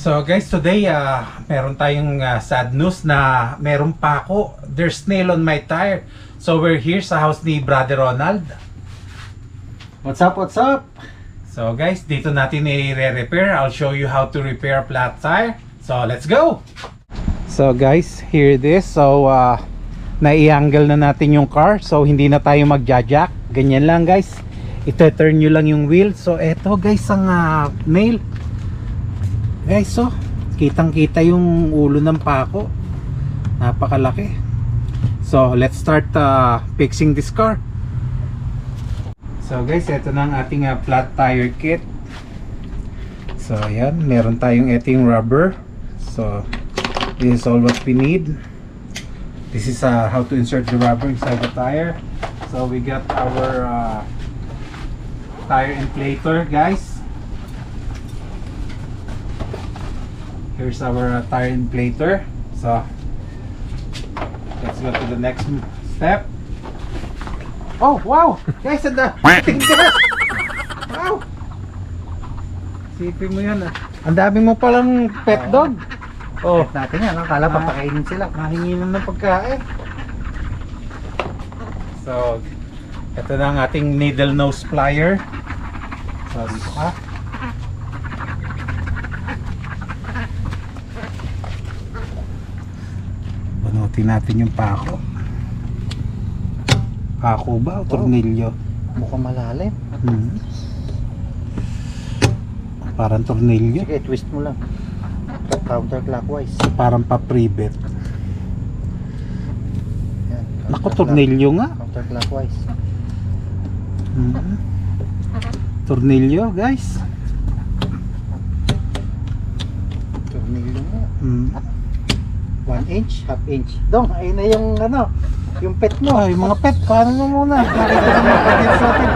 So guys, today meron tayong sad news na meron pa ako. There's nail on my tire. So we're here sa house ni Brother Ronald. What's up, what's up? So guys, dito natin i-repair. I'll show you how to repair a flat tire. So let's go! So guys, here it is. So nai-angle na natin yung car. So hindi na tayo magja-jack. Ganyan lang guys. Ito-turn nyo lang yung wheel. So eto guys ang nail. Guys, so kitang-kita yung ulo ng pako. Napakalaki. So let's start fixing this car. So guys, ito na ang ating flat tire kit. So ayan, meron tayong ito yung rubber. So this is all what we need. This is how to insert the rubber inside the tire. So we got our tire inflator guys. Here's our tire inflator. So let's go to the next step. Oh wow! Guys, wow! Sipin mo yan Ang dami mo palang pet dog. Oh, Natin yan, akala papakainin sila. mahinginan ng pagkain. So, ito na ang ating needle nose plier. So, dito ka. Bunutin natin yung pako. Pako ba o tornilyo? Mukhang malalim. Parang tornilyo. Sige, twist mo lang. Counterclockwise. Parang pa-privet. Yan, Naku, tornilyo nga. Counterclockwise. Tornilyo guys. Tornilyo nga. 1 inch, half inch. Dong, ayun na yung yung pet mo. Ay, mga pet, paano mo muna? Nakita ng mga audience natin.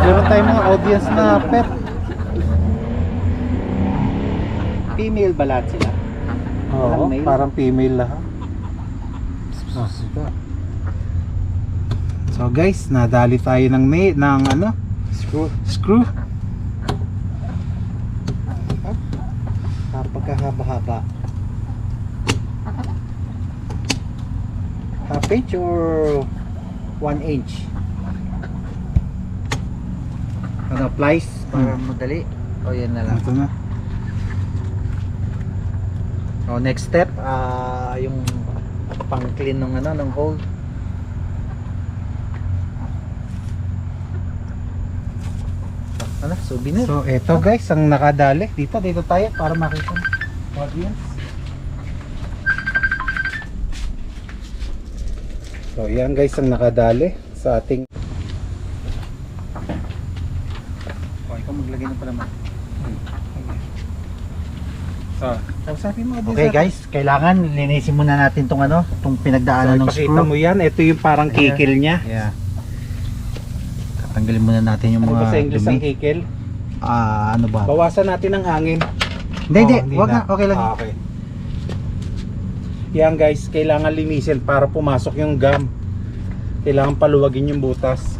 Meron tayong mga audience na pet. Female ba lahat sila? Oo, Walang male? parang female lahat. So guys, nadali tayo ng screw. Pagkahaba-haba. Half inch or 1 inch? Plies para madali. O yan na lang. Ito na. O next step, yung pang clean ng hole. Souvenir. So eto guys, ang nakadali. Dito tayo para makita ng audience. So yan guys ang nakadali sa ating. O, ikaw maglagay ng palaman. So, sabi mo Okay guys, kailangan linisin muna natin tong pinagdaanan ng ipakita screw. mo yan. Ito yung parang kikil niya. Yeah. Tatanggalin muna natin yung Ano ba mga sa English ang dumi. kikil? Ano ba? Bawasan natin ang hangin. Hindi, wag na. Okay lang. Okay. Yan guys, kailangan linisin para pumasok yung gum. Kailangan paluwagin yung butas.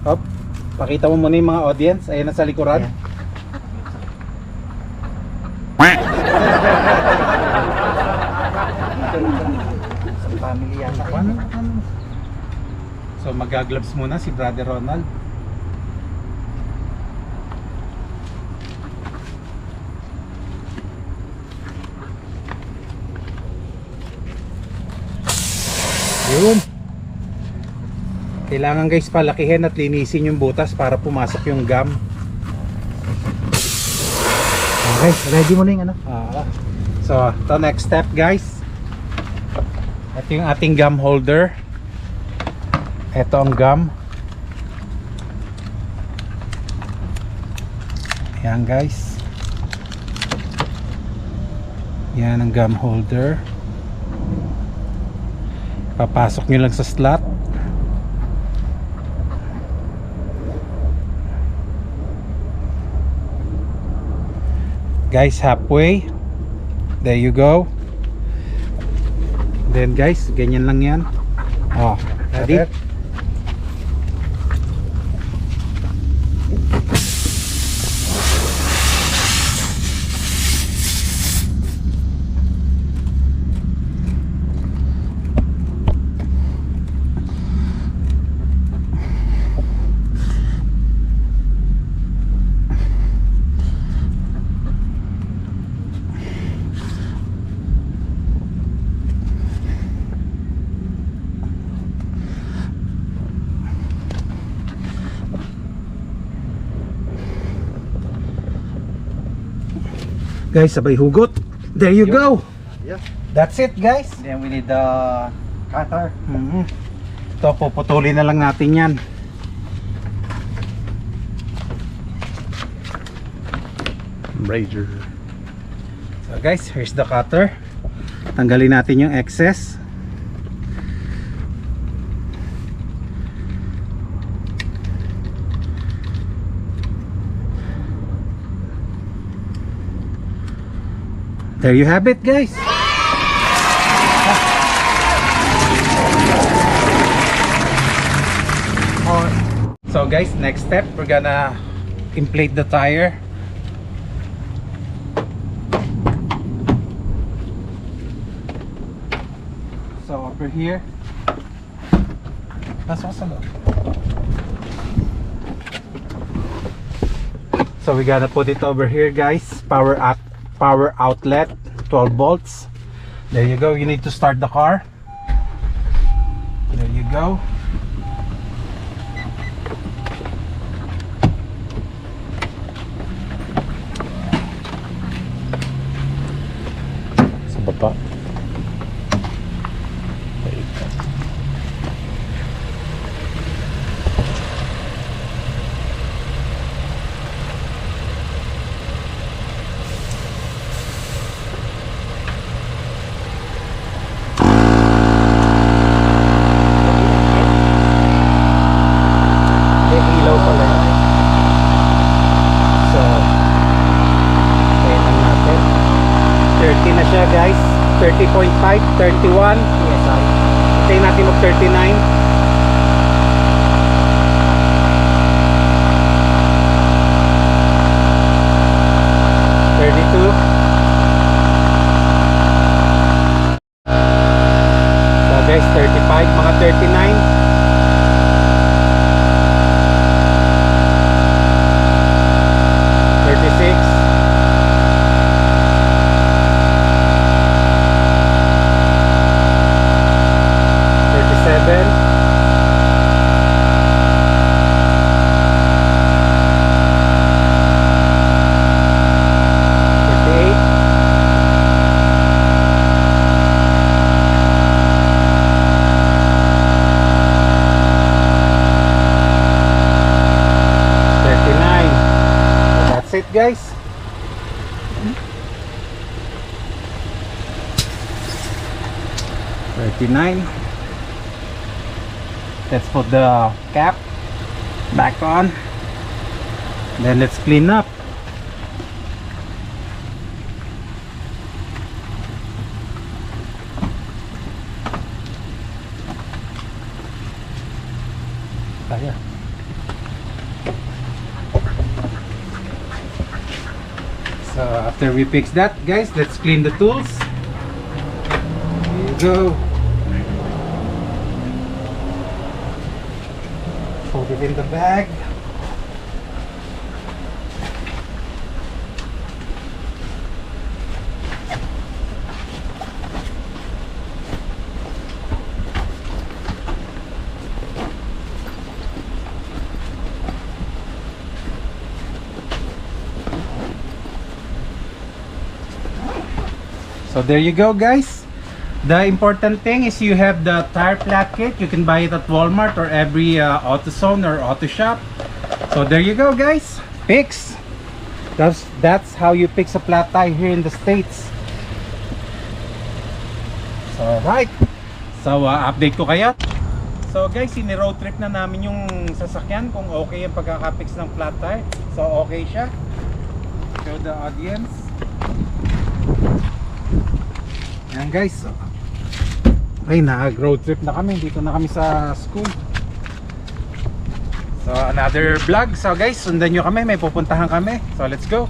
Hop. Pakita mo muna yung mga audience. Ayan na sa likuran. Ayan. Sa family yata. Ano? So mag-gloves muna si Brother Ronald. Yun. Kailangan guys palakihin at linisin yung butas para pumasok yung gum. Okay, ready mo na yung So the next step guys, ito yung ating gum holder. Ito ang gum. Yan guys. Yan ang gum holder. Papasok nyo lang sa slot. Guys, halfway. There you go. Then guys, ganyan lang yan. Oh, ready? Guys, sabay hugot. There you go. Yeah. That's it, guys. Then we need the cutter. Ito, puputulin na lang natin yan. Razor. So guys, here's the cutter. Tanggalin natin yung excess. There you have it, guys. So guys, next step, we're gonna inflate the tire. So over here, pasok sa loob. So we gotta put it over here, guys. Power outlet, 12 volts. There you go. You need to start the car. There you go. Sa baba. There you go. Guys, 30.5, 31 PSI. Hintayin natin mag 39. So guys, 35, mga 39. 39. So that's it, guys. Let's put the cap back on. Then let's clean up. Kaya. So after we fix that, guys, let's clean the tools. There you go. Put it in the bag. So there you go, guys. The important thing is you have the tire flat kit. You can buy it at Walmart or every AutoZone or Auto Shop. So there you go, guys. Fix. That's how you fix a flat tire here in the States. So alright. So update ko kayo. So guys, ini-road trip na namin yung sasakyan kung okay yung pagkakapix ng flat tire. So okay siya. Show the audience. Yan guys. Ay, nag-road trip na kami. Dito na kami sa school. So another vlog. So guys, sundan nyo kami. May pupuntahan kami. So let's go.